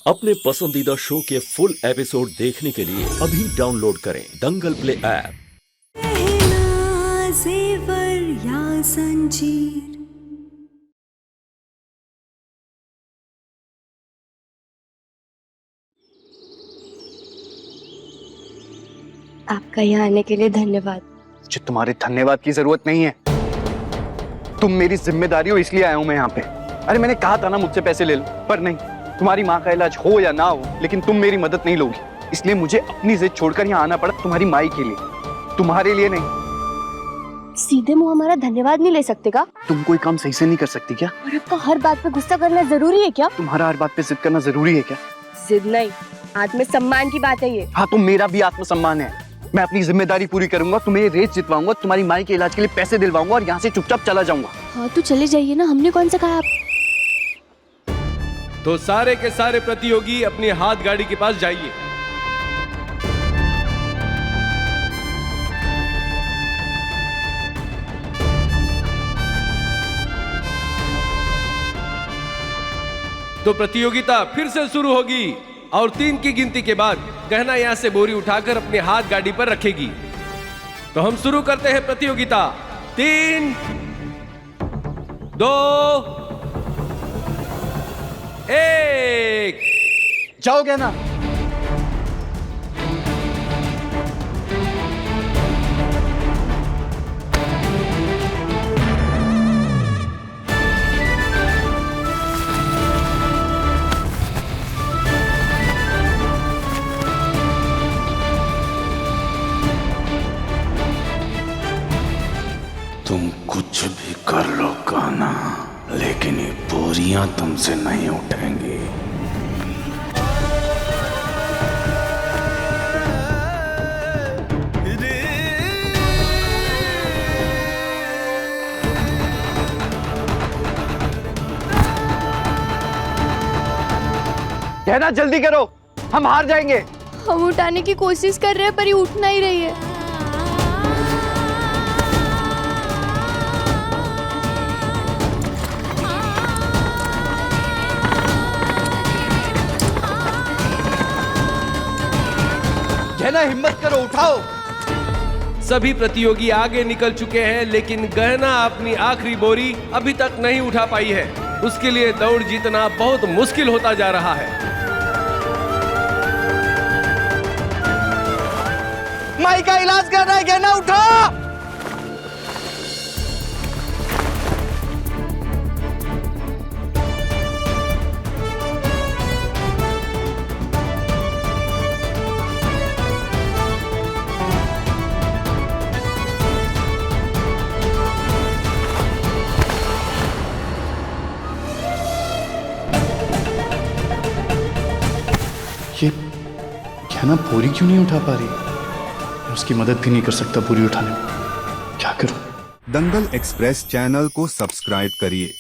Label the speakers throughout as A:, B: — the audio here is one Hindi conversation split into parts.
A: अपने पसंदीदा शो के फुल एपिसोड देखने के लिए अभी डाउनलोड करें दंगल प्ले ऐप।
B: जेवर या संजीर।
C: आपका यहाँ आने के लिए धन्यवाद।
D: मुझे तुम्हारे धन्यवाद की जरूरत नहीं है। तुम मेरी जिम्मेदारी हो इसलिए आया हूं मैं यहाँ पे। अरे मैंने कहा था ना मुझसे पैसे ले लो, पर नहीं। तुम्हारी माँ का इलाज हो या ना हो, लेकिन तुम मेरी मदद नहीं लोगी। इसलिए मुझे अपनी जिद छोड़कर यहाँ आना पड़ा तुम्हारी माई के लिए, तुम्हारे लिए नहीं।
C: सीधे मुंह हमारा धन्यवाद नहीं ले सकते क्या?
D: तुम कोई काम सही से नहीं कर सकती क्या?
C: और आपका हर बात पे गुस्सा करना जरूरी है क्या?
D: तुम्हारा हर बात पे जिद करना जरूरी है क्या?
C: जिद नहीं, आत्मसम्मान की बात है ये।
D: हाँ तो मेरा भी आत्मसम्मान है। मैं अपनी जिम्मेदारी पूरी करूंगा, तुम्हें रेस जितवाऊंगा, तुम्हारी माई के इलाज के लिए पैसे दिलवाऊंगा और यहाँ से चुपचाप चला जाऊंगा।
C: हाँ तो चले जाइए ना, हमने कौन सा कहा आप?
E: तो सारे के सारे प्रतियोगी अपनी हाथ गाड़ी के पास जाइए। तो प्रतियोगिता फिर से शुरू होगी और 3 की गिनती के बाद गहना यहां से बोरी उठाकर अपने हाथ गाड़ी पर रखेगी। तो हम शुरू करते हैं प्रतियोगिता। 3, 2, 1।
D: जाओगे ना?
F: तुम कुछ भी कर लो कान्हा, लेकिन ये बोरियां तुमसे नहीं उठेंगी।
D: कहना जल्दी करो, हम हार जाएंगे।
C: हम उठाने की कोशिश कर रहे हैं पर ये उठ नहीं रही है।
D: कहना हिम्मत करो, उठाओ।
E: सभी प्रतियोगी आगे निकल चुके हैं, लेकिन गहना अपनी आखिरी बोरी अभी तक नहीं उठा पाई है। उसके लिए दौड़ जीतना बहुत मुश्किल होता जा रहा है।
D: माई का इलाज करना है, गहना उठा। ये गहना बोरी क्यों नहीं उठा पा रही? मैं उसकी मदद भी नहीं कर सकता बोरी उठाने में। क्या करूं?
G: दंगल एक्सप्रेस चैनल को सब्सक्राइब करिए।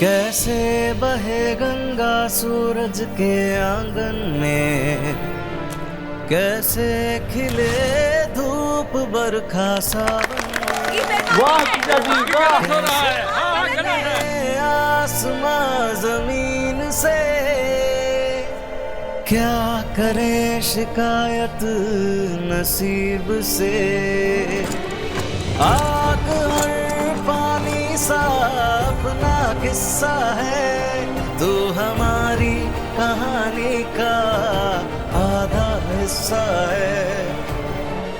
H: कैसे बहे गंगा सूरज के आंगन में, कैसे खिले धूप धूप बरखा सावन आसमां जमीन से क्या करे शिकायत नसीब से। आग हर पानी सा अपना किस्सा है, तू हमारी कहानी का आधा हिस्सा है।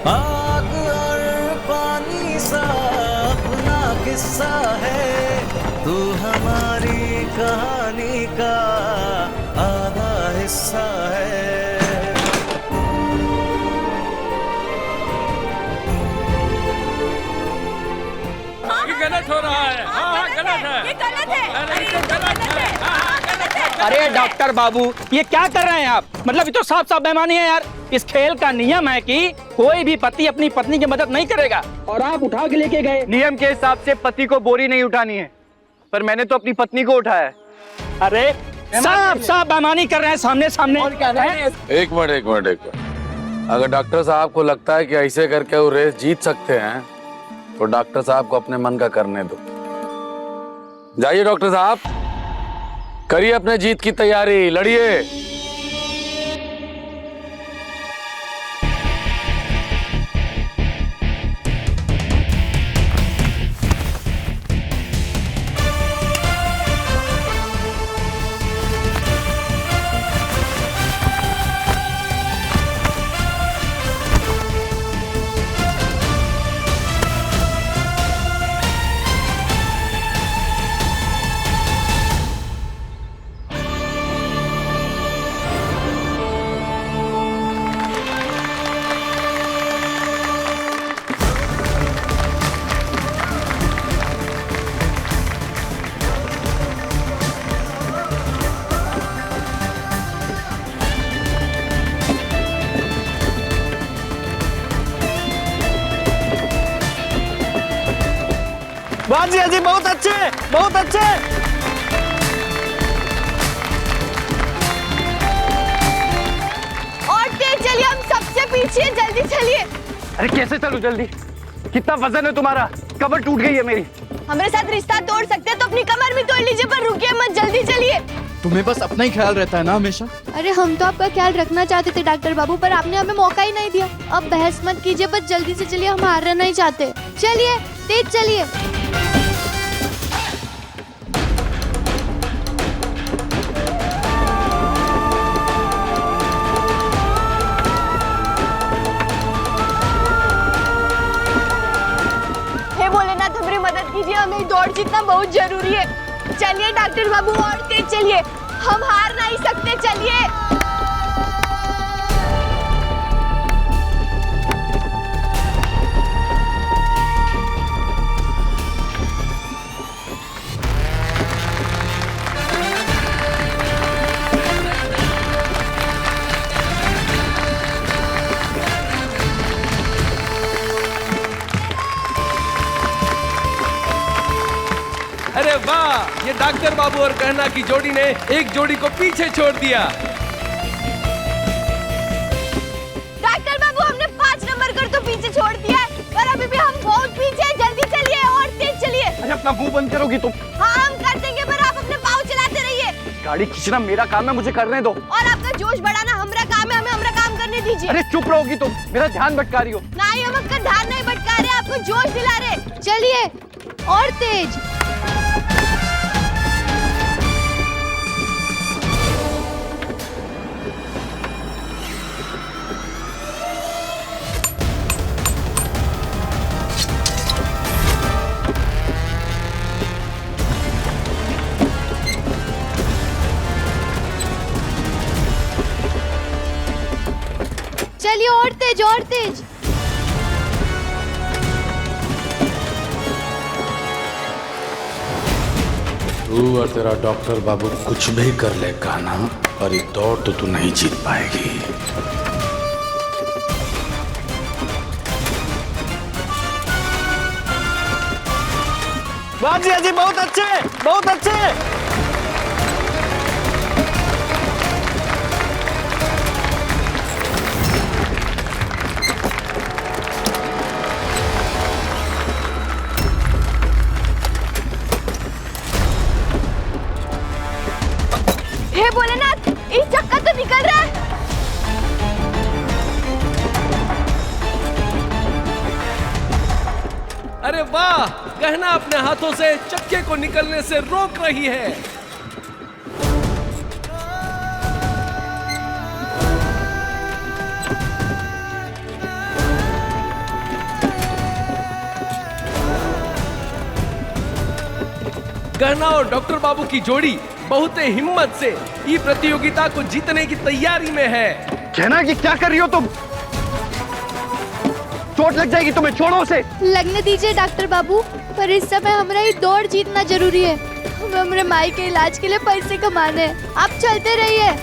H: आग और पानी सा अपना किस्सा है, तू हमारी कहानी का आधा हिस्सा है।
E: गलत हो रहा है। हाँ, गलत है।
I: ये गलत है।
E: अरे ये गलत है। हाँ, गलत है।
J: अरे डॉक्टर बाबू, ये क्या कर रहे हैं आप? मतलब ये तो साफ साफ बेईमानी है यार। इस खेल का नियम है कि कोई भी पति अपनी पत्नी की मदद नहीं करेगा, और आप उठा के लेके गए।
D: नियम के हिसाब से पति को बोरी नहीं उठानी है, पर मैंने तो अपनी पत्नी को उठाया।
J: अरे साफ साफ बेईमानी कर रहे हैं सामने सामने।
F: एक मिनट। अगर डॉक्टर साहब को लगता है कि ऐसे करके वो रेस जीत सकते हैं तो डॉक्टर साहब को अपने मन का करने दो। जाइए डॉक्टर साहब, करिए अपने जीत की तैयारी, लड़िए।
J: बाजी जी बहुत अच्छे, बहुत अच्छे।
I: और तेज चलिए, हम सबसे पीछे, जल्दी चलिए।
D: अरे कैसे चलूं जल्दी? कितना वजन है तुम्हारा? कमर टूट गई है मेरी।
I: हमारे साथ रिश्ता तोड़ सकते हैं तो अपनी कमर भी तोड़ लीजिए, पर रुकिए मत, जल्दी चलिए।
K: तुम्हें बस अपना ही ख्याल रहता है ना हमेशा।
I: अरे हम तो आपका ख्याल रखना चाहते थे डॉक्टर बाबू, पर आपने हमें मौका ही नहीं दिया। अब बहस मत कीजिए, बस जल्दी से चलिए, हम हारना नहीं चाहते। चलिए, तेज चलिए। हे भोलेनाथ, हमारी मदद कीजिए, हमें दौड़ जीतना बहुत जरूरी है। चलिए डॉक्टर बाबू, और तेज चलिए, हम हार नहीं सकते, चलिए।
E: अरे वाह, ये डॉक्टर बाबू और कहना की जोड़ी ने एक जोड़ी को पीछे छोड़ दिया।
I: डॉक्टर बाबू, हमने 5 नंबर कर तो पीछे छोड़ दिया है, पर अभी भी हम बहुत पीछे हैं। जल्दी चलिए और तेज चलिए।
D: अरे अपना मुंह बंद करोगी तुम?
I: हाँ, हम कर देंगे, पर आप अपने पाँव चलाते रहिए।
D: गाड़ी खींचना मेरा काम है, मुझे करने दो।
I: और आपका जोश बढ़ाना हमारा काम है, हमें हमारा काम करने दीजिए।
D: अरे चुप रहोगी तुम? मेरा ध्यान भटका रही हो।
I: नहीं, हम आपका ध्यान नहीं भटका रहे, आपको जोश दिला रहे। चलिए और तेज। चलिए और तेज, और तेज।
F: तू और तेरा डॉक्टर बाबू कुछ भी कर ले कान्हा, पर ये दौड़ तो तू नहीं जीत पाएगी।
J: बाजी जी बहुत अच्छे, बहुत अच्छे।
I: हे भोलेनाथ, इस चक्का तो निकल रहा है।
E: अरे वाह, गहना अपने हाथों से चक्के को निकलने से रोक रही है। गहना और डॉक्टर बाबू की जोड़ी बहुत हिम्मत से ये प्रतियोगिता को जीतने की तैयारी में है।
D: कहना कि क्या कर रही हो तुम? चोट लग जाएगी तुम्हें, छोड़ो उसे।
I: लगने दीजिए डॉक्टर बाबू, पर इस समय हमारा ये दौड़ जीतना जरूरी है। हमें हमारे माई के इलाज के लिए पैसे कमाने हैं। आप चलते रहिए।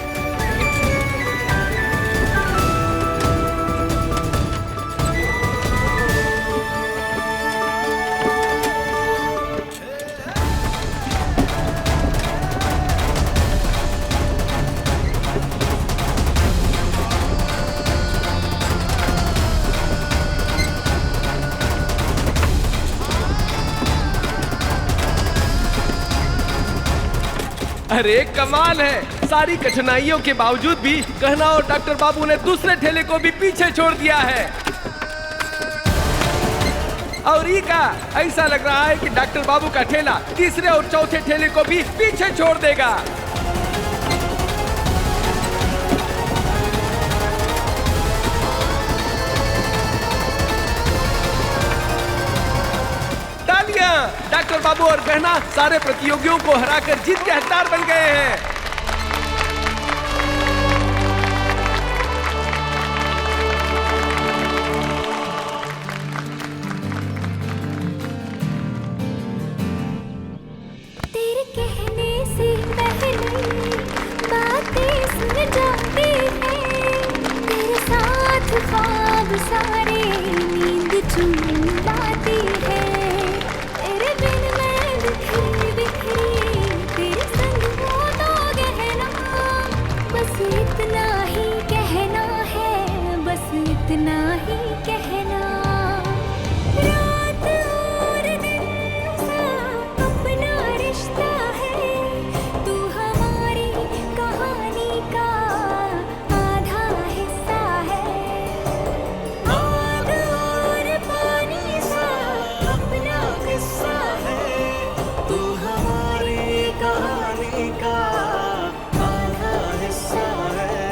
E: अरे कमाल है, सारी कठिनाइयों के बावजूद भी गहना और डॉक्टर बाबू ने दूसरे ठेले को भी पीछे छोड़ दिया है। और ये का ऐसा लग रहा है कि डॉक्टर बाबू का ठेला तीसरे और चौथे ठेले को भी पीछे छोड़ देगा। डॉक्टर बाबू और गहना सारे प्रतियोगियों को हराकर जीत के हकदार बन गए हैं।
B: तेरे कहने से पहले बातें सुन जाती है, तेरे साथ ख्वाब सारे नींद चुन लाती है। तेरे बिन मैं बिखरी बिखरी, तेरे संग वो तो गहना, बस इतना ही कहना है, बस इतना ही कहना। रात और दिन सा अपना रिश्ता है, तू हमारी कहानी का आधा हिस्सा है। आग और पानी सा अपना किस्सा है, तू हमारी कहानी का आधा हिस्सा है।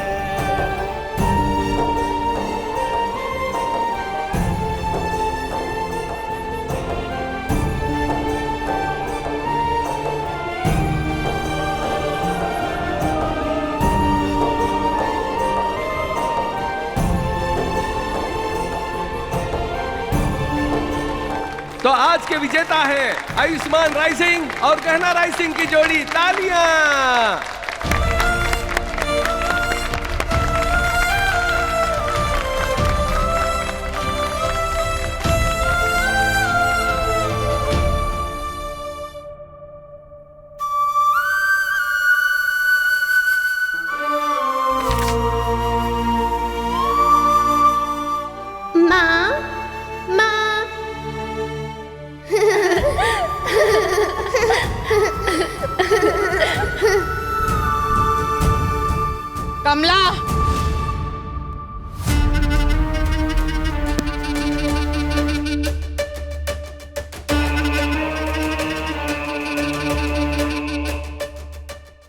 E: तो आज के विजेता है आयुष्मान राइसिंग और गहना राइसिंग की जोड़ी। तालियां।
L: कमला,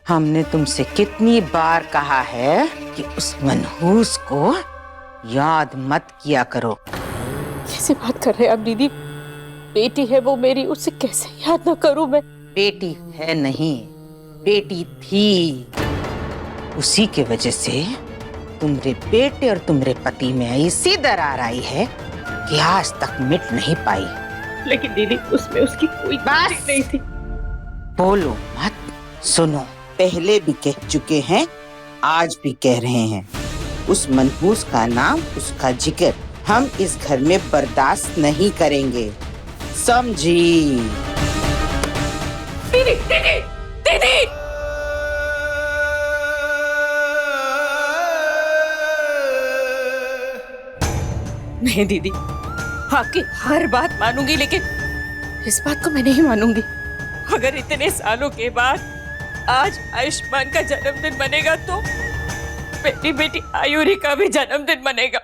L: हमने तुमसे कितनी बार कहा है कि उस मनहूस को याद मत किया करो।
M: कैसे बात कर रहे हैं आप दीदी? बेटी है वो मेरी, उसे कैसे याद न करूं मैं?
L: बेटी है नहीं, बेटी थी। उसी के वजह से तुम्हारे बेटे और तुम्हारे पति में ऐसी दरार आई है कि आज तक मिट नहीं पाई।
M: लेकिन दीदी उसमें उसकी कोई गलती नहीं थी।
L: बोलो मत, सुनो। पहले भी कह चुके हैं, आज भी कह रहे हैं, उस मनहूस का नाम, उसका जिक्र हम इस घर में बर्दाश्त नहीं करेंगे, समझी?
M: दीदी दीदी दीदी, नहीं दीदी, आपकी हर बात मानूंगी, लेकिन इस बात को मैं नहीं मानूंगी। अगर इतने सालों के बाद आज आयुष्मान का जन्मदिन बनेगा तो मेरी बेटी आयुरी का भी जन्मदिन बनेगा।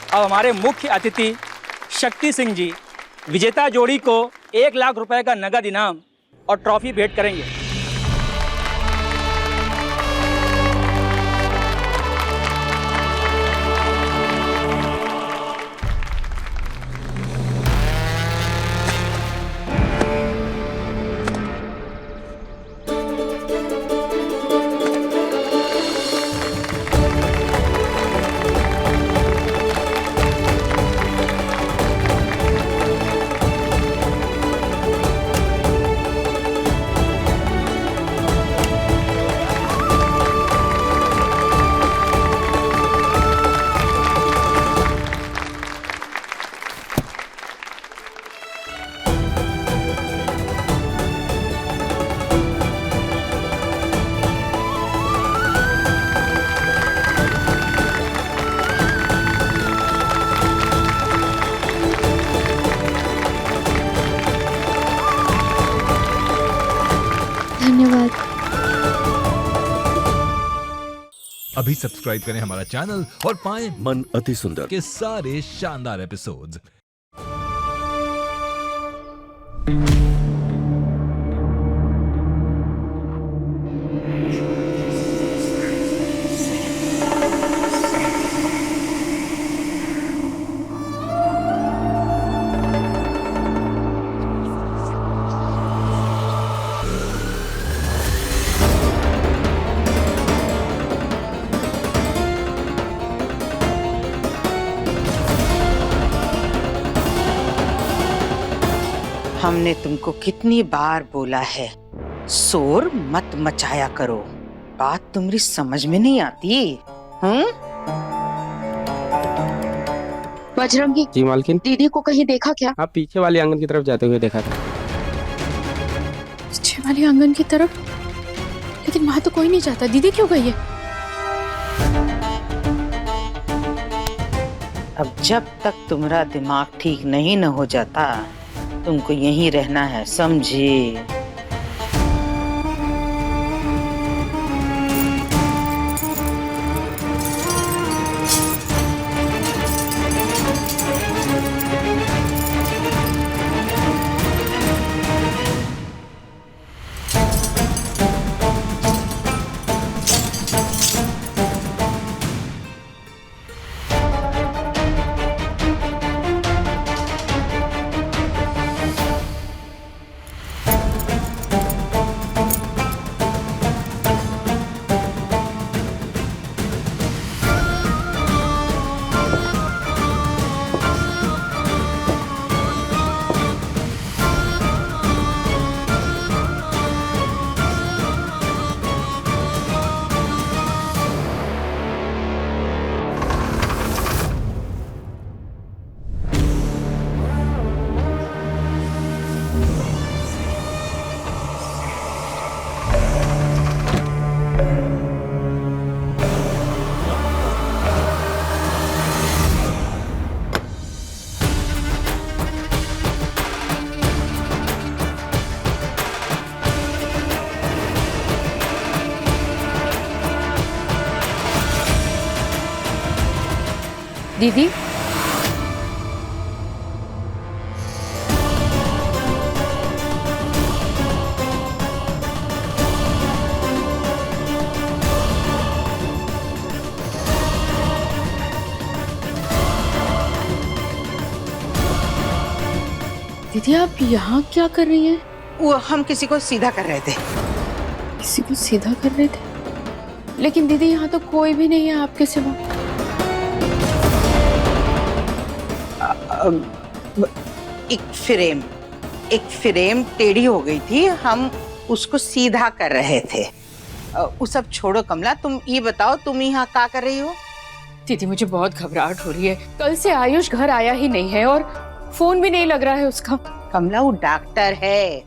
J: अब हमारे मुख्य अतिथि शक्ति सिंह जी विजेता जोड़ी को 1 लाख रुपए का नगद इनाम और ट्रॉफी भेंट करेंगे।
I: धन्यवाद।
N: अभी सब्सक्राइब करें हमारा चैनल और पाएं
A: मन अति सुंदर
N: के सारे शानदार एपिसोड्स।
L: हमने तुमको कितनी बार बोला है शोर मत मचाया करो, बात तुम्हारी समझ में नहीं आती।
C: बजरंगी
J: जी मालकिन।
C: दीदी को कहीं देखा क्या?
J: आप पीछे वाले आंगन की तरफ जाते हुए देखा था।
M: पीछे वाले आंगन की तरफ? लेकिन वहां तो कोई नहीं जाता, दीदी क्यों गई है?
L: अब जब तक तुम्हारा दिमाग ठीक नहीं न हो जाता तुमको यहीं रहना है, समझे?
M: दीदी दीदी आप यहाँ क्या कर रही हैं?
L: वो हम किसी को सीधा कर रहे थे।
M: किसी को सीधा कर रहे थे? लेकिन दीदी यहाँ तो कोई भी नहीं है आपके सिवा।
L: एक फ्रेम टेढ़ी हो गई थी, हम उसको सीधा कर रहे थे। वो सब छोड़ो कमला, तुम ये बताओ तुम यहाँ क्या कर रही हो?
M: दीदी मुझे बहुत घबराहट हो रही है। कल से आयुष घर आया ही नहीं है और फोन भी नहीं लग रहा है उसका।
L: कमला वो डॉक्टर है,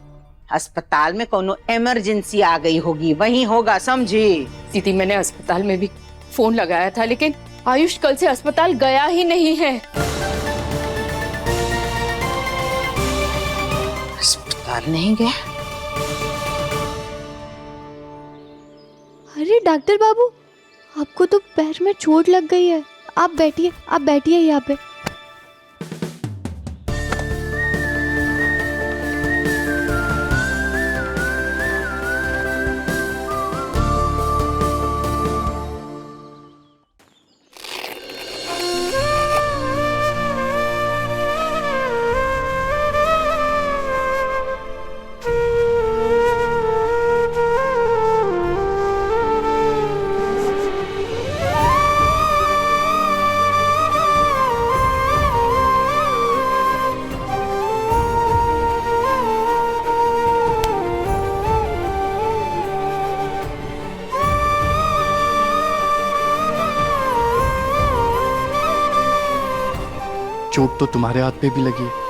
L: अस्पताल में कोनो इमरजेंसी आ गई होगी, वहीं होगा, समझी?
M: दीदी मैंने अस्पताल में भी फोन लगाया था लेकिन आयुष कल से अस्पताल गया ही नहीं है।
L: अस्पताल नहीं गया?
I: अरे डॉक्टर बाबू, आपको तो पैर में चोट लग गई है। आप बैठिए यहाँ पे।
K: चोट तो तुम्हारे हाथ पे भी लगी है।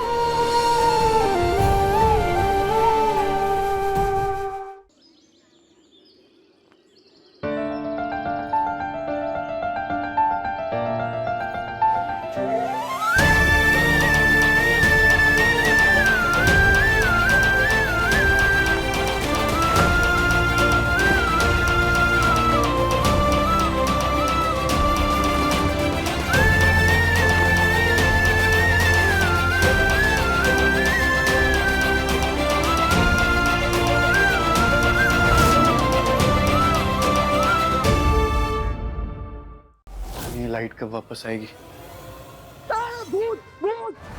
K: लाइट कब वापस आएगी?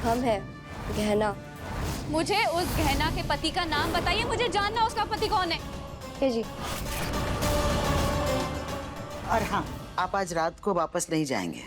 C: हम है गहना।
O: मुझे उस गहना के पति का नाम बताइए, मुझे जानना उसका पति कौन है।
C: ये जी।
L: और हाँ, आप आज रात को वापस नहीं जाएंगे।